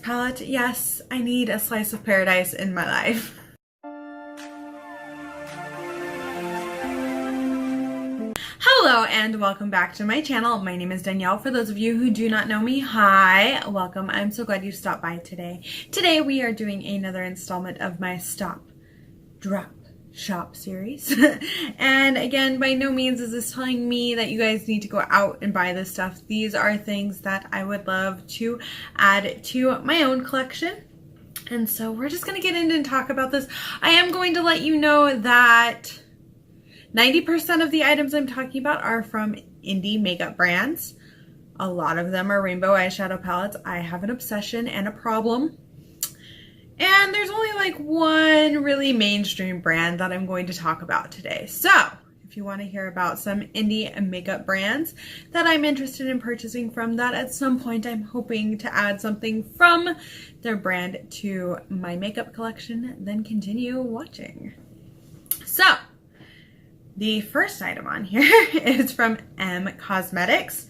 palette. Yes, I need a slice of paradise in my life. Hello and welcome back to my channel. My name is Danielle. For those of you who do not know me, hi, welcome. I'm so glad you stopped by today. Today we are doing another installment of my Stop, Drop, Shop series. And again, by no means is this telling me that you guys need to go out and buy this stuff. These are things that I would love to add to my own collection. And so we're just going to get in and talk about this. I am going to let you know that 90% of the items I'm talking about are from indie makeup brands. A lot of them are rainbow eyeshadow palettes. I have an obsession and a problem. And there's only like one really mainstream brand that I'm going to talk about today. So if you want to hear about some indie makeup brands that I'm interested in purchasing from, that at some point I'm hoping to add something from their brand to my makeup collection, then continue watching. So the first item on here is from Emme Cosmetics.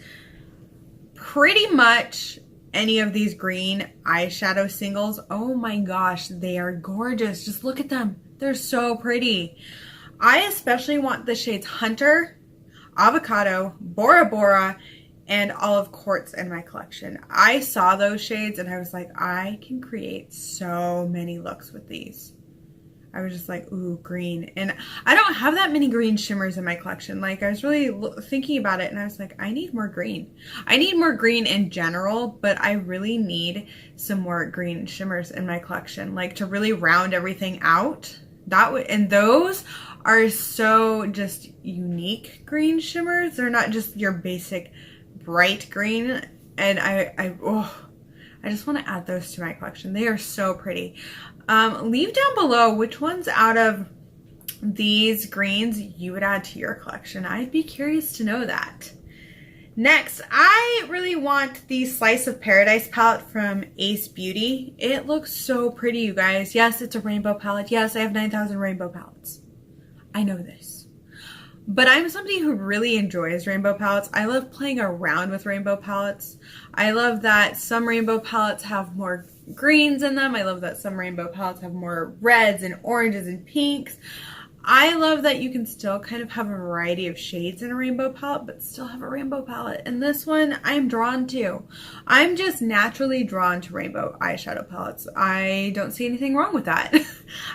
Pretty much any of these green eyeshadow singles, oh my gosh, they are gorgeous. Just look at them. They're so pretty. I especially want the shades Hunter, Avocado, Bora Bora, and Olive Quartz in my collection. I saw those shades and I was like, I can create so many looks with these. I was just like, ooh, green. And I don't have that many green shimmers in my collection. Like, I was really thinking about it and I was like, I need more green. I need more green in general, but I really need some more green shimmers in my collection, like to really round everything out. And those are so just unique green shimmers. They're not just your basic bright green. And I just want to add those to my collection. They are so pretty. Leave down below which ones out of these greens you would add to your collection. I'd be curious to know that. Next, I really want the Slice of Paradise palette from Ace Beauty. It looks so pretty, you guys. Yes, it's a rainbow palette. Yes, I have 9,000 rainbow palettes. I know this. But I'm somebody who really enjoys rainbow palettes. I love playing around with rainbow palettes. I love that some rainbow palettes have more greens in them. I love that some rainbow palettes have more reds and oranges and pinks. I love that you can still kind of have a variety of shades in a rainbow palette, but still have a rainbow palette. And this one I'm drawn to. I'm just naturally drawn to rainbow eyeshadow palettes. I don't see anything wrong with that.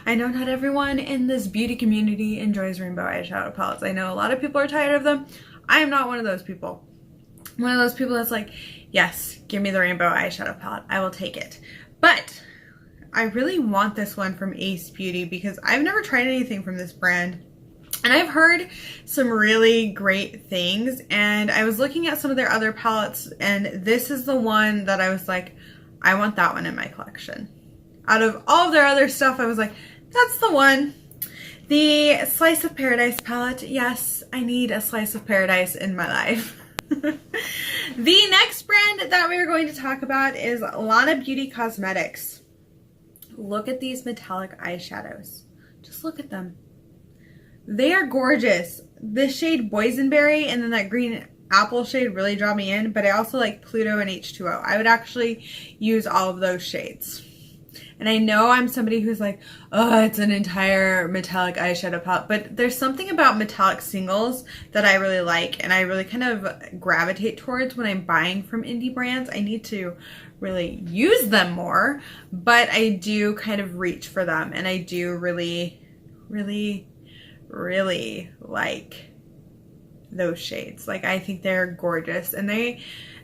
I know not everyone in this beauty community enjoys rainbow eyeshadow palettes. I know a lot of people are tired of them. I am not one of those people. One of those people that's like, yes, give me the rainbow eyeshadow palette. I will take it. But I really want this one from Ace Beauty because I've never tried anything from this brand. And I've heard some really great things. And I was looking at some of their other palettes and this is the one that I was like, I want that one in my collection. Out of all of their other stuff, I was like, that's the one. The Slice of Paradise palette. Yes, I need a slice of paradise in my life. The next brand that we are going to talk about is Lana Beauty Cosmetics. Look at these metallic eyeshadows. Just look at them. They are gorgeous. This shade Boysenberry and then that green apple shade really draw me in, but I also like Pluto and H2O. I would actually use all of those shades. And I know I'm somebody who's like, oh, it's an entire metallic eyeshadow palette, but there's something about metallic singles that I really like and I really kind of gravitate towards when I'm buying from indie brands. I need to really use them more, but I do kind of reach for them and I do really, really, really like those shades. Like, I think they're gorgeous and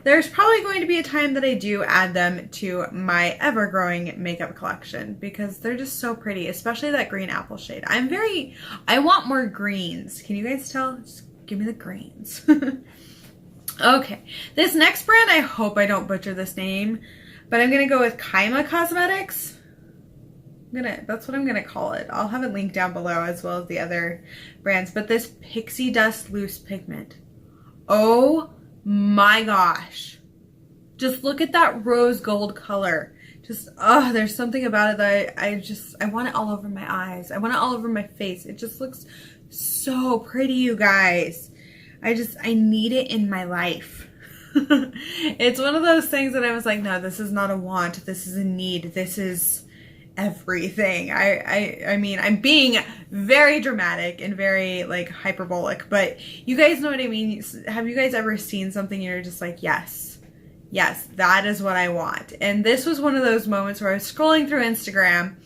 there's probably going to be a time that I do add them to my ever-growing makeup collection because they're just so pretty, especially that green apple shade. I want more greens. Can you guys tell? Just give me the greens. Okay, this next brand, I hope I don't butcher this name, but I'm going to go with Kaima Cosmetics. That's what I'm going to call it. I'll have it linked down below as well as the other brands, but this Pixie Dust Loose Pigment. Oh my gosh. Just look at that rose gold color. Just, oh, there's something about it that I want it all over my eyes. I want it all over my face. It just looks so pretty, you guys. I need it in my life. It's one of those things that I was like, no, this is not a want. This is a need. This is everything. I mean, I'm being very dramatic and very like hyperbolic, but you guys know what I mean. Have you guys ever seen something and you're just like, yes, that is what I want? And this was one of those moments where I was scrolling through Instagram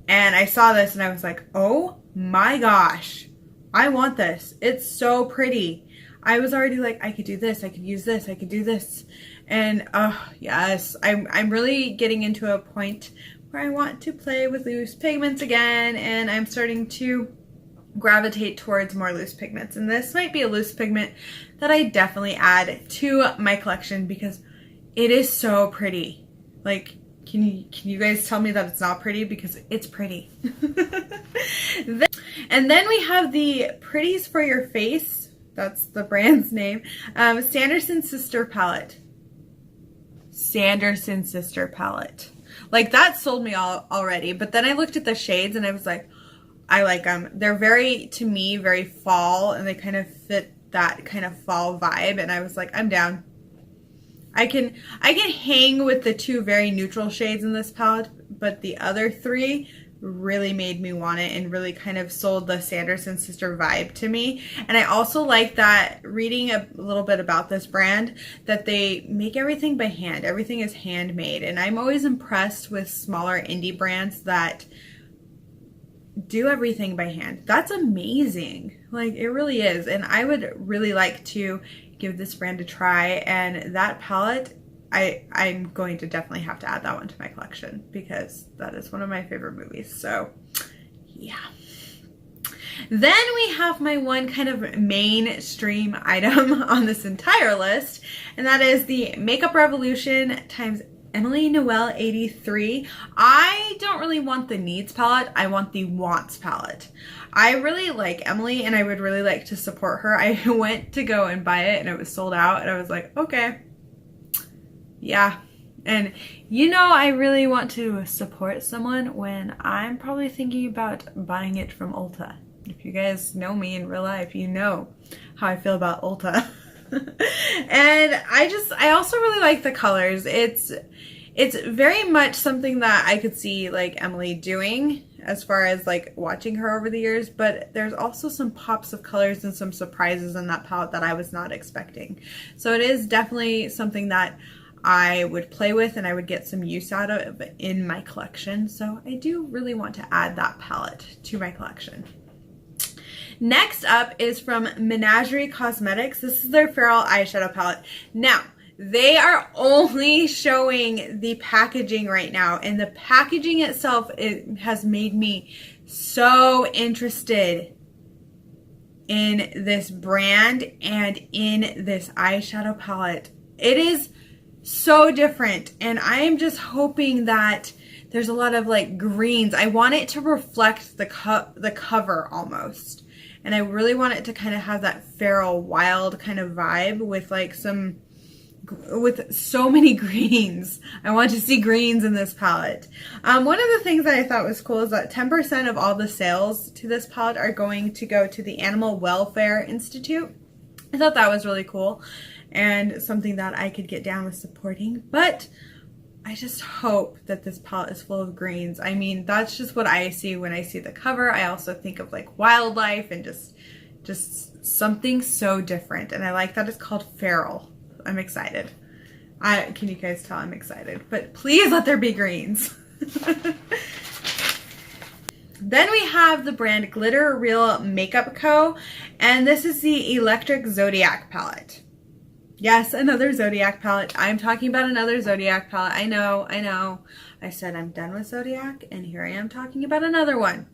and I saw this and I was like, oh my gosh, I want this. It's so pretty. I was already like, I could do this, I could use this, I could do this. And yes, I'm really getting into a point where I want to play with loose pigments again, and I'm starting to gravitate towards more loose pigments. And this might be a loose pigment that I definitely add to my collection because it is so pretty. Like, can you guys tell me that it's not pretty? Because it's pretty. And then we have the Pretties for Your Face. That's the brand's name. Sanderson Sister palette. Sanderson Sister palette. Like, that sold me already. But then I looked at the shades and I was like, I like them. They're very, to me, very fall, and they kind of fit that kind of fall vibe. And I was like, I'm down. I can hang with the two very neutral shades in this palette, but the other three really made me want it and really kind of sold the Sanderson Sister vibe to me. And I also like that, reading a little bit about this brand, that they make everything by hand. Everything is handmade. And I'm always impressed with smaller indie brands that do everything by hand. That's amazing. Like, it really is. And I would really like to give this brand a try. And that palette, I'm going to definitely have to add that one to my collection because that is one of my favorite movies. So yeah. Then we have my one kind of mainstream item on this entire list, and that is the Makeup Revolution times Emily Noel 83. I don't really want the needs palette. I want the wants palette. I really like Emily and I would really like to support her. I went to go and buy it and it was sold out and I was like, okay. Yeah. And you know, I really want to support someone when I'm probably thinking about buying it from Ulta. If you guys know me in real life, you know how I feel about Ulta. And I also really like the colors. It's very much something that I could see like Emily doing as far as like watching her over the years, but there's also some pops of colors and some surprises in that palette that I was not expecting. So it is definitely something that I would play with and I would get some use out of in my collection. So I do really want to add that palette to my collection. Next up is from Menagerie Cosmetics. This is their Feral eyeshadow palette. Now, they are only showing the packaging right now, and the packaging itself, it has made me so interested in this brand and in this eyeshadow palette. It is so different, and I am just hoping that there's a lot of like greens. I want it to reflect the cover almost, and I really want it to kind of have that feral wild kind of vibe with like with so many greens. I want to see greens in this palette. One of the things that I thought was cool is that 10% of all the sales to this palette are going to go to the Animal Welfare Institute. I thought that was really cool and something that I could get down with supporting, but I just hope that this palette is full of greens. I mean, that's just what I see when I see the cover. I also think of like wildlife and just something so different, and I like that it's called Feral. I'm excited. Can you guys tell I'm excited? But please let there be greens. Then we have the brand GlitterRealMCo, and this is the Electric Zodiac palette. Yes, another Zodiac palette. I'm talking about another Zodiac palette. I know. I said I'm done with Zodiac, and here I am talking about another one.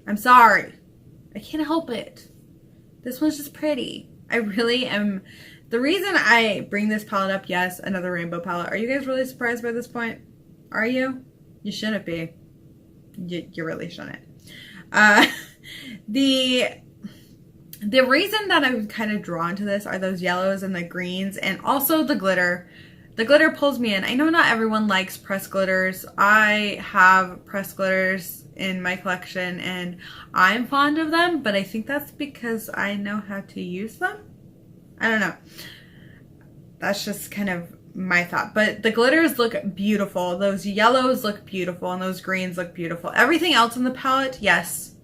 I'm sorry. I can't help it. This one's just pretty. I really am. The reason I bring this palette up, yes, another rainbow palette. Are you guys really surprised by this point? Are you? You shouldn't be. You really shouldn't. The reason that I'm kind of drawn to this are those yellows and the greens, and also the glitter. The glitter pulls me in. I know not everyone likes pressed glitters. I have pressed glitters in my collection and I'm fond of them, but I think that's because I know how to use them. I don't know. that's just kind of my thought. But the glitters look beautiful. Those yellows look beautiful, and those greens look beautiful. Everything else in the palette, yes,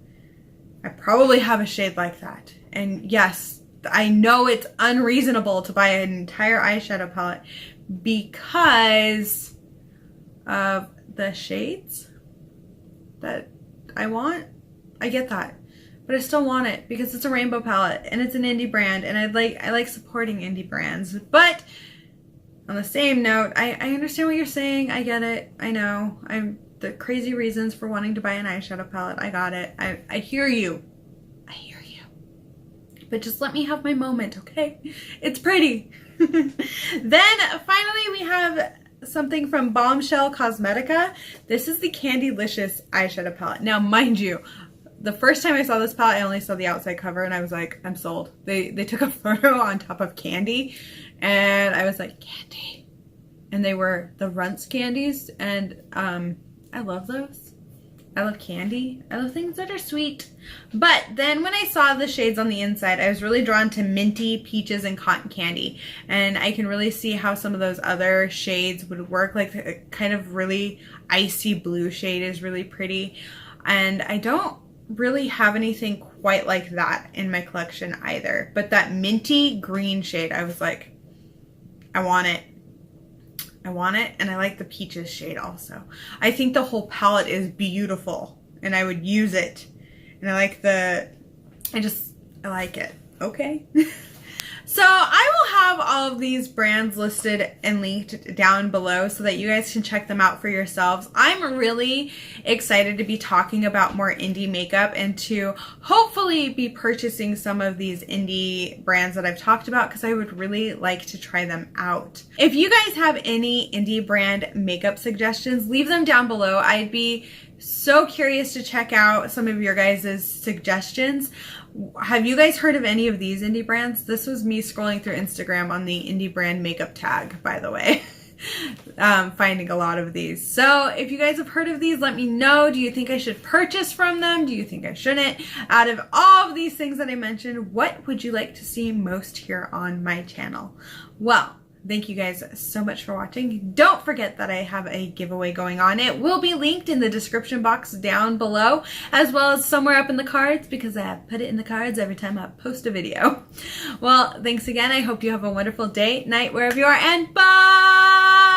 I probably have a shade like that. And yes, I know it's unreasonable to buy an entire eyeshadow palette because of the shades that I want. I get that. But I still want it because it's a rainbow palette and it's an indie brand, and I like supporting indie brands. But on the same note, I understand what you're saying. I get it. I know. I'm the crazy reasons for wanting to buy an eyeshadow palette. I got it. I hear you. I hear you. But just let me have my moment, okay? It's pretty. Then finally we have something from Bombshell Cosmetica. This is the Candylicious eyeshadow palette. Now, mind you, the first time I saw this palette, I only saw the outside cover and I was like, I'm sold. They took a photo on top of candy and I was like, candy. And they were the Runts candies, and I love those. I love candy. I love things that are sweet. But then when I saw the shades on the inside, I was really drawn to Minty, Peaches, and Cotton Candy. And I can really see how some of those other shades would work. Like a kind of really icy blue shade is really pretty. And I don't really have anything quite like that in my collection either. But that minty green shade, I was like, I want it. I want it, and I like the Peaches shade also. I think the whole palette is beautiful, and I would use it. And I like I like it. Okay. So I will have all of these brands listed and linked down below so that you guys can check them out for yourselves. I'm really excited to be talking about more indie makeup and to hopefully be purchasing some of these indie brands that I've talked about because I would really like to try them out. If you guys have any indie brand makeup suggestions, leave them down below. I'd be so curious to check out some of your guys' suggestions. Have you guys heard of any of these indie brands? This was me scrolling through Instagram on the indie brand makeup tag, by the way. Finding a lot of these. So if you guys have heard of these, let me know. Do you think I should purchase from them? Do you think I shouldn't? Out of all of these things that I mentioned, what would you like to see most here on my channel? Well, thank you guys so much for watching. Don't forget that I have a giveaway going on. It will be linked in the description box down below, as well as somewhere up in the cards because I put it in the cards every time I post a video. Well, thanks again. I hope you have a wonderful day, night, wherever you are, and bye!